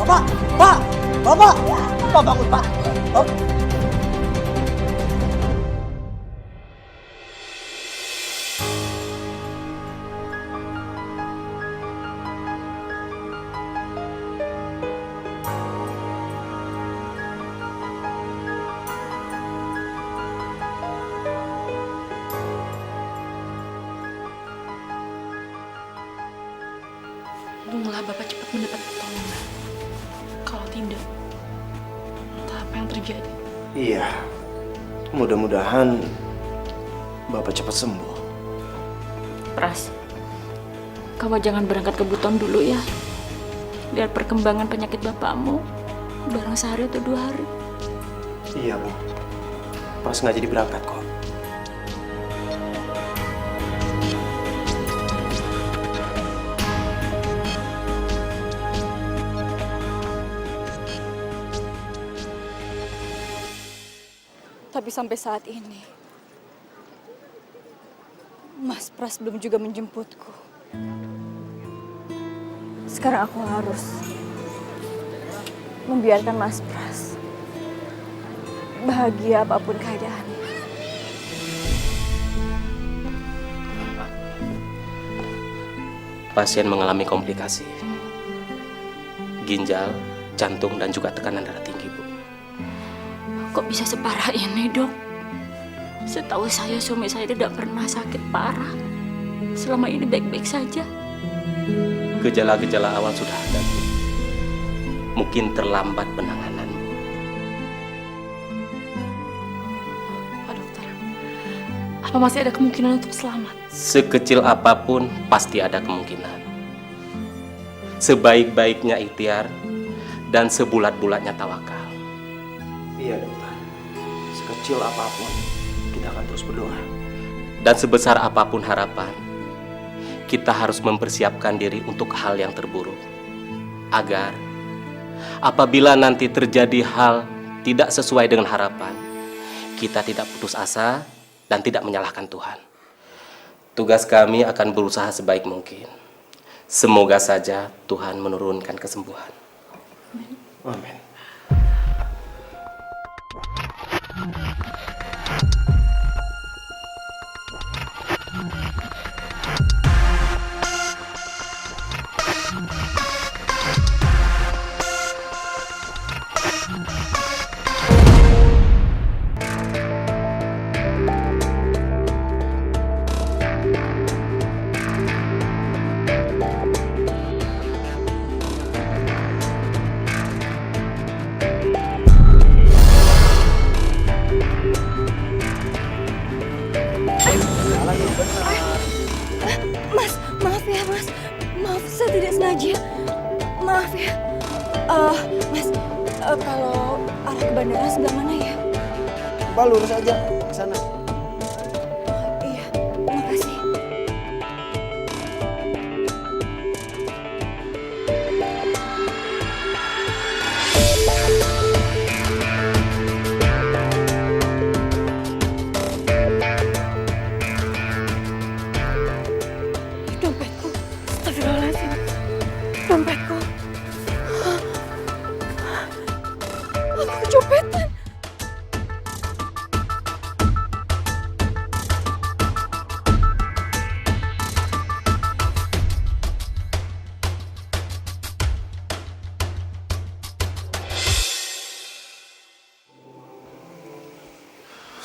Mbak, Bapak! Bapak bangun, Pak! Bapak. Untunglah Bapak cepat mendapat pertolongan. Kalau tidak, entah apa yang terjadi. Iya. Mudah-mudahan Bapak cepat sembuh. Pras, kamu jangan berangkat ke Buton dulu ya. Lihat perkembangan penyakit bapakmu. Barang sehari atau 2 hari. Iya, Bu. Pras nggak jadi berangkat kok. Tapi sampai saat ini, Mas Pras belum juga menjemputku. Sekarang aku harus membiarkan Mas Pras bahagia apapun keadaannya. Pasien mengalami komplikasi. Ginjal, jantung, dan juga tekanan darah tinggi, Bu. Kok bisa separah ini, Dok? Setahu saya suami saya tidak pernah sakit parah. Selama ini baik-baik saja. Gejala-gejala awal sudah ada, Bu. Mungkin terlambat penanganan. Pak Dokter, apa masih ada kemungkinan untuk selamat? Sekecil apapun pasti ada kemungkinan. Sebaik-baiknya ikhtiar dan sebulat-bulatnya tawakal. Iya, Dokter. Sekecil apapun, kita akan terus berdoa. Dan sebesar apapun harapan, kita harus mempersiapkan diri untuk hal yang terburuk. Agar apabila nanti terjadi hal tidak sesuai dengan harapan, kita tidak putus asa dan tidak menyalahkan Tuhan. Tugas kami akan berusaha sebaik mungkin. Semoga saja Tuhan menurunkan kesembuhan. Amin. Mas, maaf ya Mas. Maaf, saya tidak sengaja. Maaf ya. Mas, kalau arah ke bandara sebelah mana ya? Coba lurus aja ke sana. Iya, makasih. Dompetku. Astagfirullahaladzim. Dompetku. Aku kecopetan.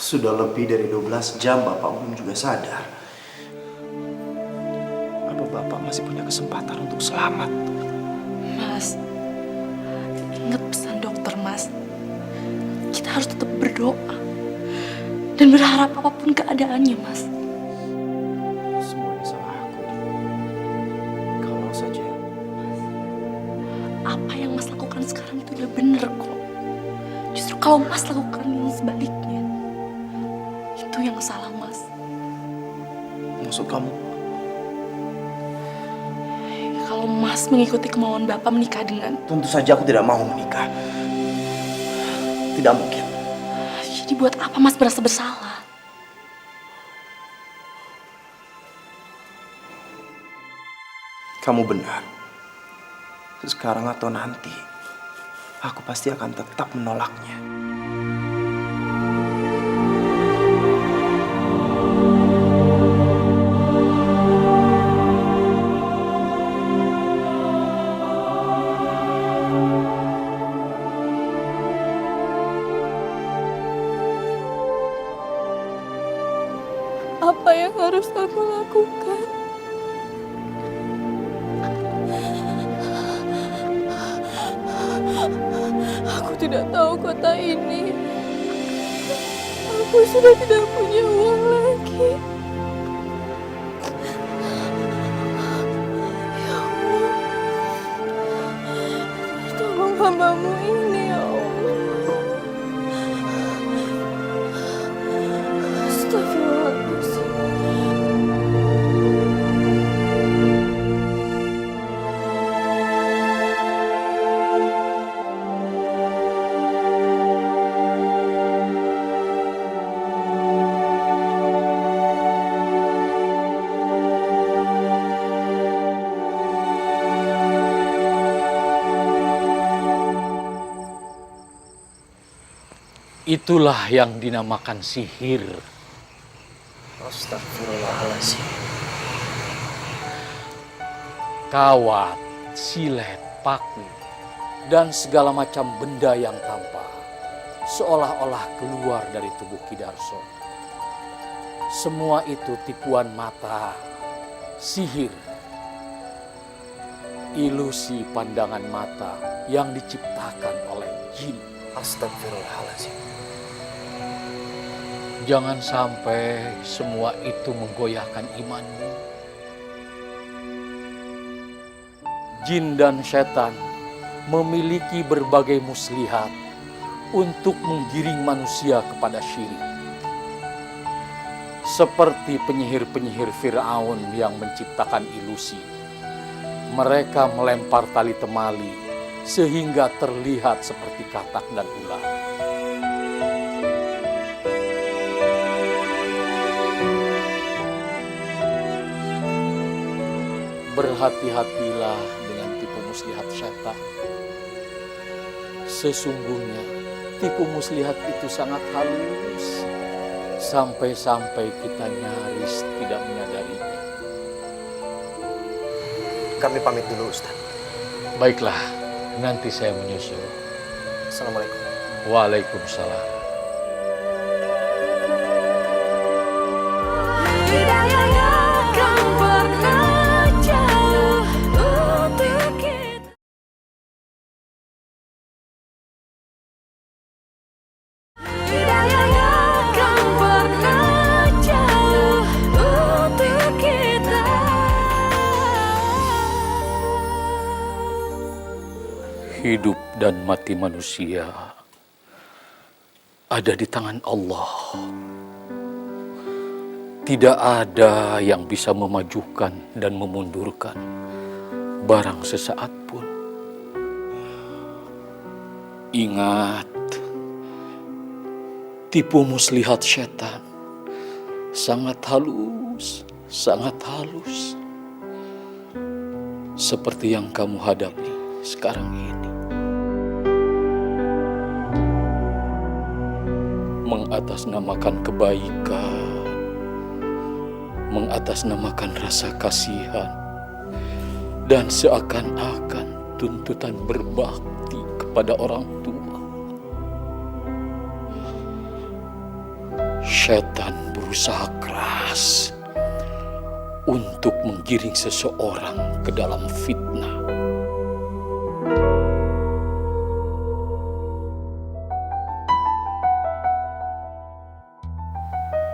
Sudah lebih dari 12 jam Bapak belum juga sadar. Apa Bapak masih punya kesempatan untuk selamat? Mas, ingat pesan dokter, Mas. Kita harus tetap berdoa dan berharap apapun keadaannya, Mas. Semuanya salah aku, Din. Kalau saja Apa yang Mas lakukan sekarang itu udah bener kok. Justru kalau Mas lakukan yang sebaliknya, itu yang salah, Mas. maksud kamu? Kalau Mas mengikuti kemauan Bapak menikah dengan... Tentu saja aku tidak mau menikah. Tidak mungkin. Jadi buat apa Mas merasa bersalah? Kamu benar. Sekarang atau nanti, aku pasti akan tetap menolaknya. Apa yang harus aku lakukan? Aku tidak tahu kota ini. Aku sudah tidak punya uang lagi. Ya Allah, tolong hamba-Mu ini, ya Allah. Astagfirullahaladzim. Itulah yang dinamakan sihir. Astagfirullahaladzim. Kawat, silet, paku, dan segala macam benda yang tampak seolah-olah keluar dari tubuh Ki Darso. Semua itu tipuan mata, sihir, ilusi pandangan mata yang diciptakan oleh jin. Astagfirullahaladzim. Jangan sampai semua itu menggoyahkan imanmu. Jin dan setan memiliki berbagai muslihat untuk menggiring manusia kepada syirik. Seperti penyihir-penyihir Fir'aun yang menciptakan ilusi. Mereka melempar tali temali sehingga terlihat seperti katak dan ular. Berhati-hatilah dengan tipu muslihat setan. Sesungguhnya tipu muslihat itu sangat halus, sampai-sampai kita nyaris tidak menyadarinya. Kami pamit dulu, Ustaz. Baiklah, nanti saya menyusul. Assalamualaikum. Waalaikumsalam. Hidup dan mati manusia ada di tangan Allah. Tidak ada yang bisa memajukan dan memundurkan barang sesaat pun. Ingat, tipu muslihat setan sangat halus, sangat halus. Seperti yang kamu hadapi sekarang ini. Mengatasnamakan kebaikan, mengatasnamakan rasa kasihan, dan seakan-akan tuntutan berbakti kepada orang tua. Setan berusaha keras untuk menggiring seseorang ke dalam fitnah.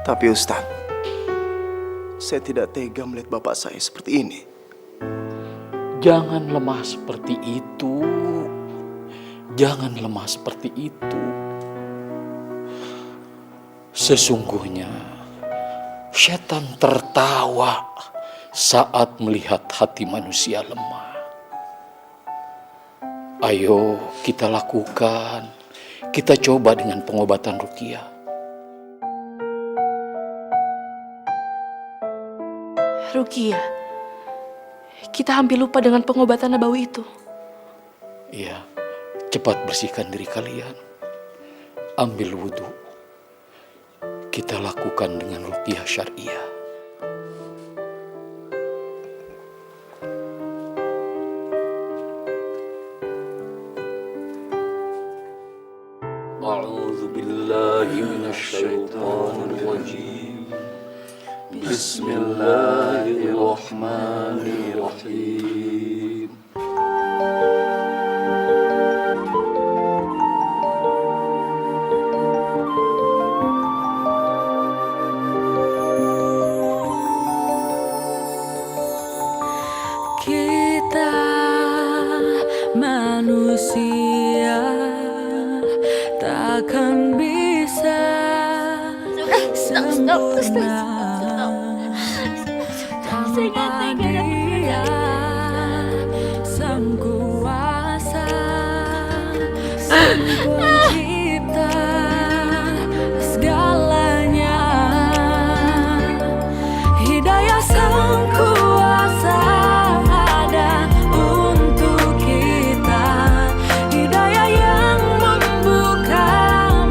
Tapi Ustadz, saya tidak tega melihat bapak saya seperti ini. Jangan lemah seperti itu. Jangan lemah seperti itu. Sesungguhnya, setan tertawa saat melihat hati manusia lemah. Ayo kita lakukan. Kita coba dengan pengobatan ruqyah. Ruqyah, kita hampir lupa dengan pengobatan nabawi itu. Iya, cepat bersihkan diri kalian. Ambil wudhu. Kita lakukan dengan ruqyah syariah. A'udzu billahi minasyaitonir rajim. Bismillahirrahmanirrahim. Kita manusia takkan bisa sempurna tanpa Dia Sang Kuasa, Sang Pencipta segalanya. Hidayah Sang Kuasa ada untuk kita, hidayah yang membuka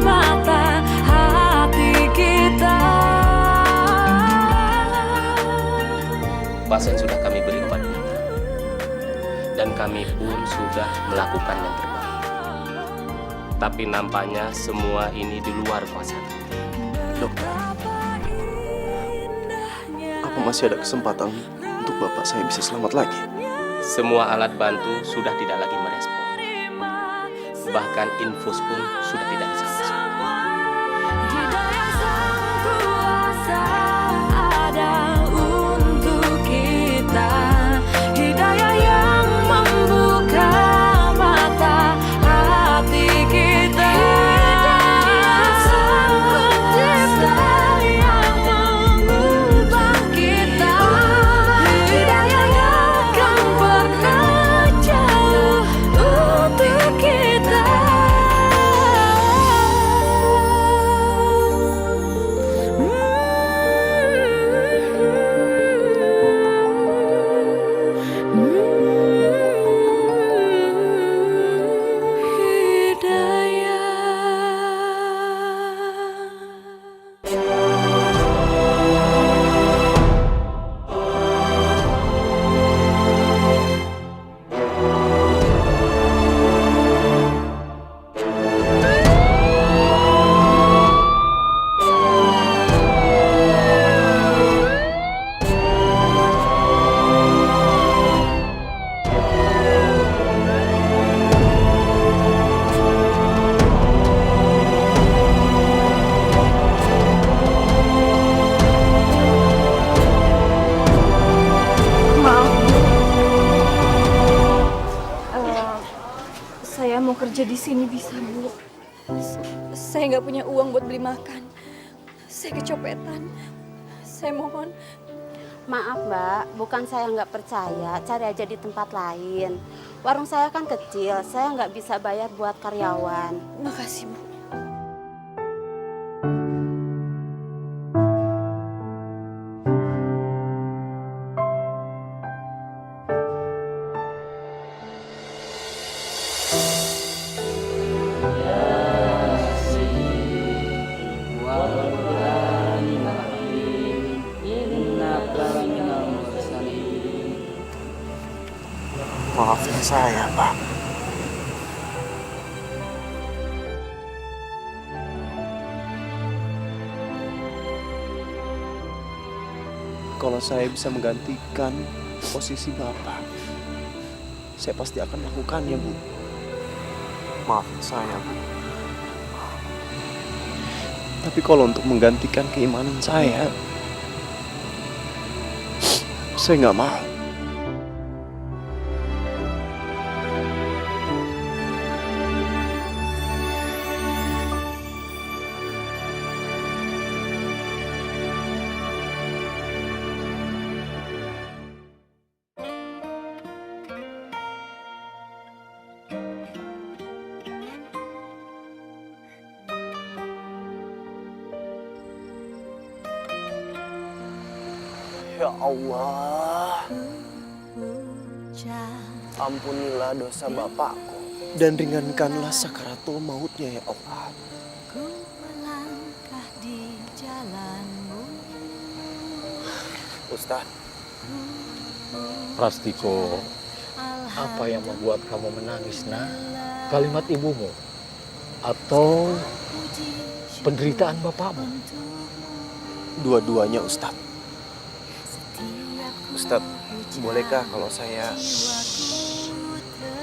mata hati kita. Pasien sudah kami beri obat penenang, dan kami pun sudah melakukan yang terbaik. Tapi nampaknya semua ini di luar kuasa kami. Dokter, apa masih ada kesempatan untuk bapak saya bisa selamat lagi? Semua alat bantu sudah tidak lagi merespon. Bahkan infus pun sudah tidak bisa masuk. Hidayah Sang Kuasa ada untuk kita, hidayah yang membuka mata hati kita. Hidayah Sang Pencipta yang mengubah kita, hidayah yang akan pernah jauh untuk kita. Saya mau kerja di sini bisa, Bu. Saya nggak punya uang buat beli makan. Saya kecopetan. Saya mohon. Maaf Mbak, bukan saya nggak percaya, cari aja di tempat lain. Warung saya kan kecil, saya nggak bisa bayar buat karyawan. Makasih, Bu. Maafin saya, Pak. kalau saya bisa menggantikan posisi Bapak, saya pasti akan melakukannya, Bu. Maafin saya, Bu. Tapi kalau untuk menggantikan keimanan saya nggak mau. Ya Allah, ampunilah dosa Bapakku dan ringankanlah sakaratul mautnya ya Allah. Ustaz. Prastiko, apa yang membuat kamu menangis, nak? Kalimat ibumu atau penderitaan bapakmu? Dua-duanya, Ustaz. Ustaz, bolehkah kalau saya...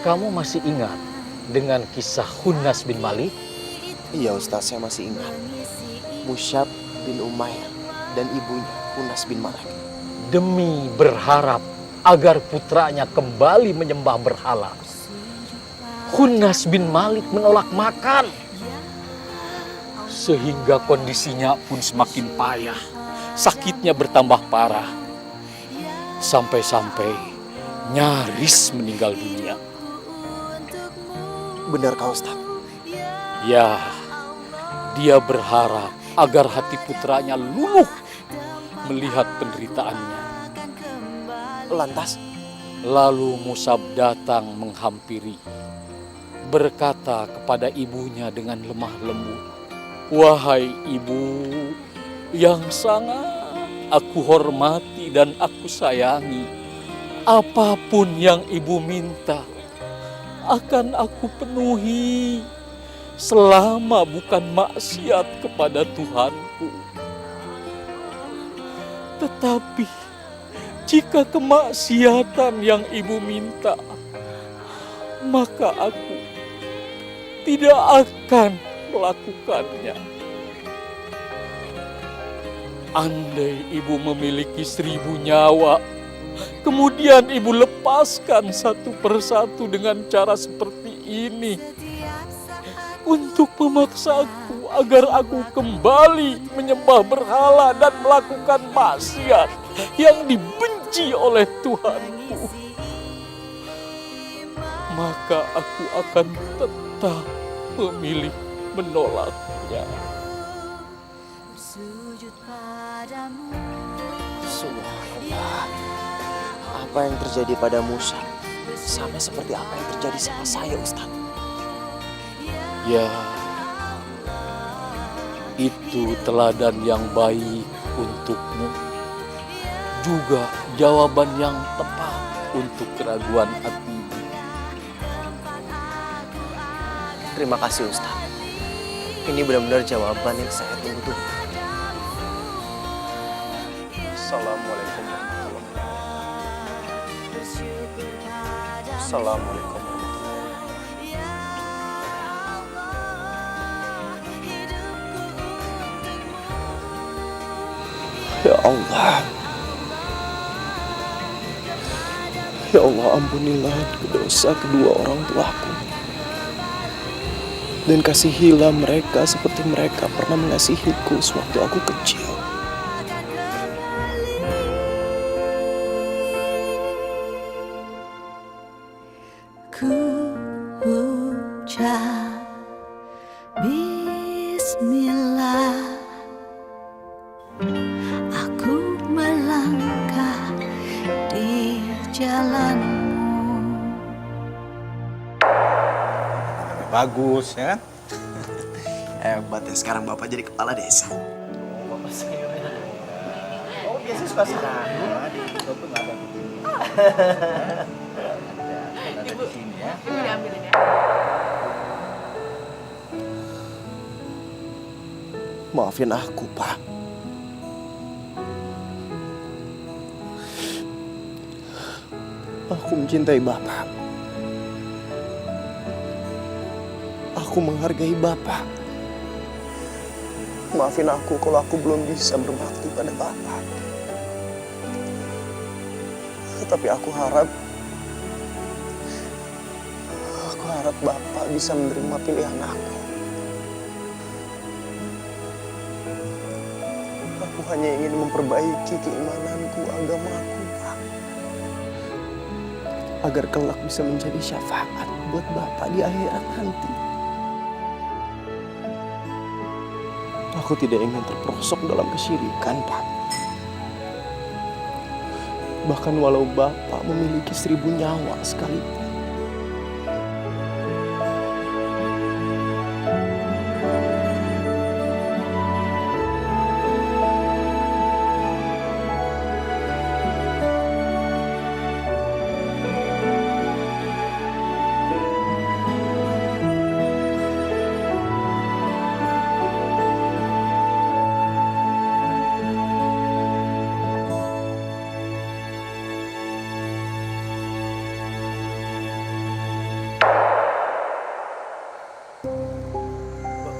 Kamu masih ingat dengan kisah Khunas bin Malik? Iya, Ustaz, saya masih ingat. Musyab bin Umair dan ibunya Khunas bin Malik. Demi berharap agar putranya kembali menyembah berhala, Khunas bin Malik menolak makan. Sehingga kondisinya pun semakin payah. Sakitnya bertambah parah. Sampai-sampai nyaris meninggal dunia. Benarkah, Ustaz? Ya, dia berharap agar hati putranya luluh melihat penderitaannya. Lantas? Lalu Musab datang menghampiri, berkata kepada ibunya dengan lemah lembut, "Wahai ibu yang sangat aku hormati dan aku sayangi, apapun yang ibu minta akan aku penuhi selama bukan maksiat kepada Tuhanku. Tetapi jika kemaksiatan yang ibu minta, maka aku tidak akan melakukannya. Andai ibu memiliki 1000 nyawa, kemudian ibu lepaskan satu persatu dengan cara seperti ini untuk memaksaku agar aku kembali menyembah berhala dan melakukan maksiat yang dibenci oleh Tuhanku, maka aku akan tetap memilih menolaknya." Subhanallah. Apa yang terjadi pada Musa sama seperti apa yang terjadi sama saya, Ustaz. Ya, itu teladan yang baik untukmu. Juga jawaban yang tepat untuk keraguan hatimu. Terima kasih, Ustaz. Ini benar-benar jawaban yang saya tunggu-tunggu. Assalamualaikum warahmatullahi wabarakatuh. Assalamualaikum warahmatullahi wabarakatuh. Ya Allah. Ya Allah, ampunilah dosa kedua orang tuaku. Dan kasihilah mereka seperti mereka pernah mengasihiku sewaktu aku kecil. Ku ucap bismillah, aku melangkah di jalanmu. Bagus ya kan? Hebat ya, sekarang Bapak jadi kepala desa. Bapak saya. Oh, biasa suka sekarang. Bapak nggak ada begini. Ibu, ibu diambilin ya. Maafin aku, Pak. Aku mencintai Bapak. Aku menghargai Bapak. Maafin aku kalau aku belum bisa berbakti pada Bapak. Tapi aku harap Bapak bisa menerima pilihan aku. Aku hanya ingin memperbaiki keimananku, agamaku, Pak. Agar kelak bisa menjadi syafaat buat Bapak di akhirat nanti. Aku tidak ingin terperosok dalam kesyirikan, Pak. Bahkan walau Bapak memiliki 1000 nyawa sekalipun.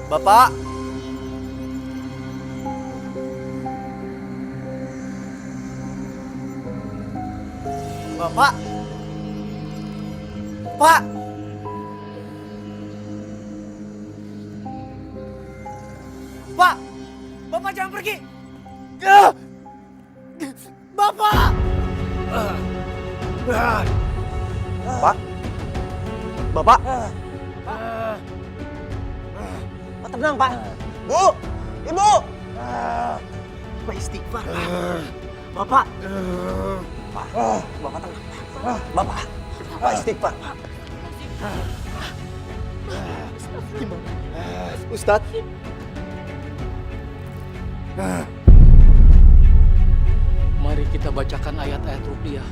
Bapak! Bapak! Pak! Pak! Bapak jangan pergi! Bapak! Pak? Bapak? Tenang, Pak. Bu! Ibu! Bapak istighfar, Pak. Bapak! Pak, Bapak tenang, Pak. Bapak istighfar, Pak. Ustadz. Mari kita bacakan ayat-ayat ruqyah.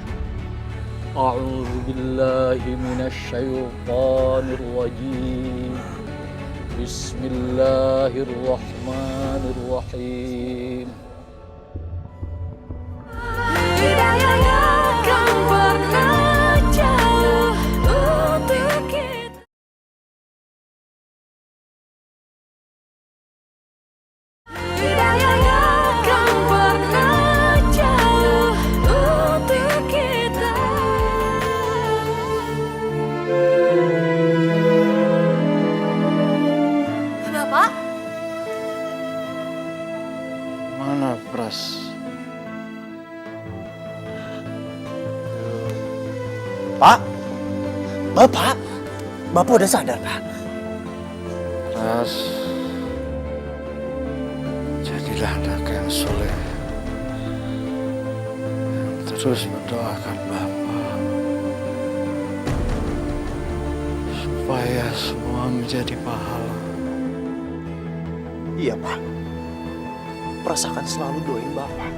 A'udzu billahi minasyaitonir rajim. Bismillahirrahmanirrahim. Hidayah yang kan pernah jauh untuk kita. Hidayah yang kan pernah jauh untuk kita. Bapak? Mana Pras? Pak? Bapak? Bapak udah sadar, Pak? Pras, jadilah anak yang soleh, yang terus mendoakan Bapak, supaya semua menjadi pahala. Iya, Pak. Pras akan selalu doain Bapak.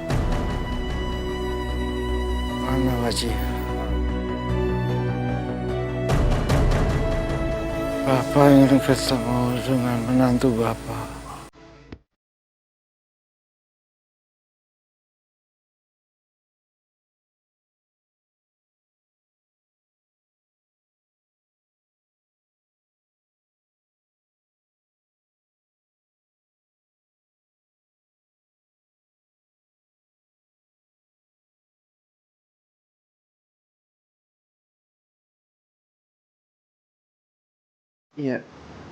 Mana Wajih? Bapak ingin ketemu dengan menantu Bapak. Iya,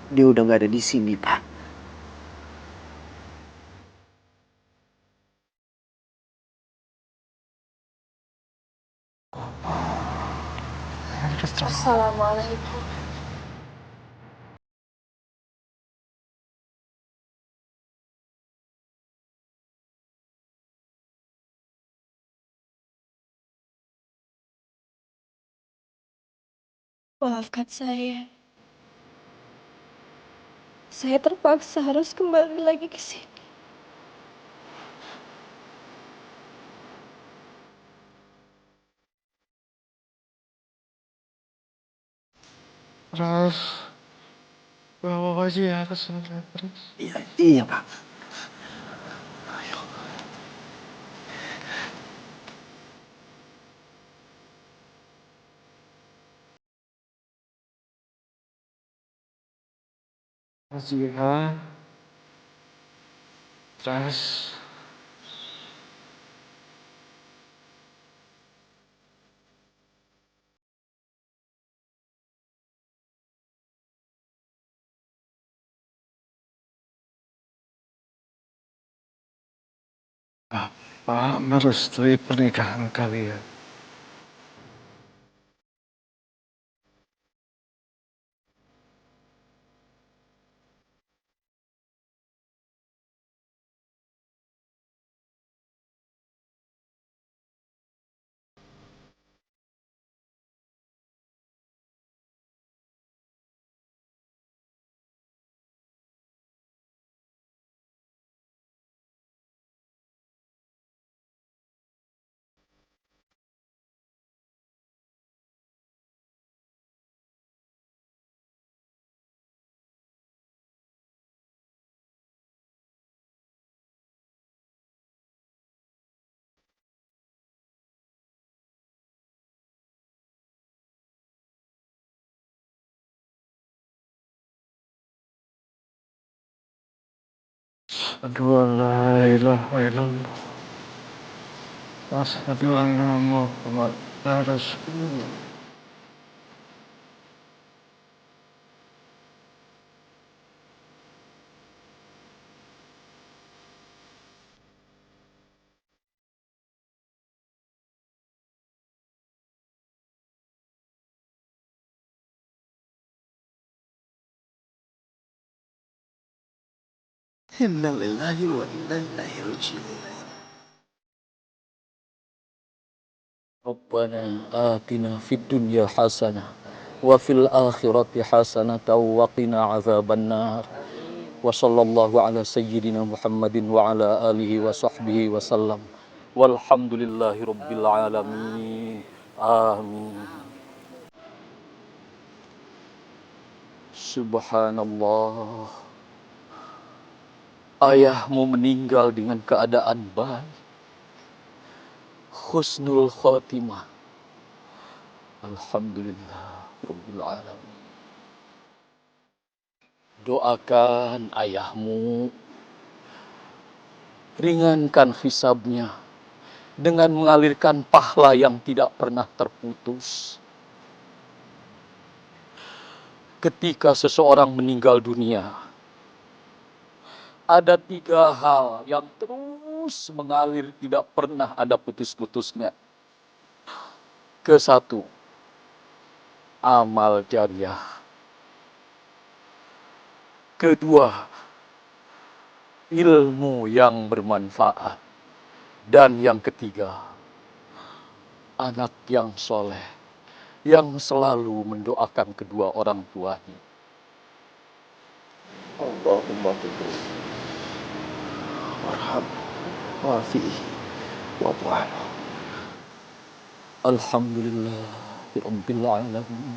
dia udah nggak ada di sini, Pak. Assalamualaikum. Maafkan saya. Saya terpaksa harus kembali lagi ke sini. Pras, bawa Wajih ya ke sana, Pras. Iya, Pak. Wajiha, Pras, Bapak merestui pernikahan kalian. Aduh, la ilaha illallah. Asyhadu anna Muhammadar Rasulullah. Inna lillahi wa inna ilaihi raji'un. Rabbana atina fid dunya hasanah wa fil akhirati hasanah wa qina azabannar. Wa sallallahu ala sayyidina Muhammadin wa ala alihi wa sahbihi wa sallam. Walhamdulillahi rabbil alamin. Amin. Subhanallah. Ayahmu meninggal dengan keadaan baik, husnul khotimah. Alhamdulillah rabbil alamin. Doakan ayahmu, ringankan hisabnya dengan mengalirkan pahala yang tidak pernah terputus. Ketika seseorang meninggal dunia, ada 3 hal yang terus mengalir, tidak pernah ada putus-putusnya. Ke-1, amal jariah. Kedua, ilmu yang bermanfaat. Dan yang ketiga, anak yang soleh, yang selalu mendoakan kedua orang tuanya. Allahumma tubur warham wa'afi'i wa'fu anhu. Alhamdulillah rabbil alamin.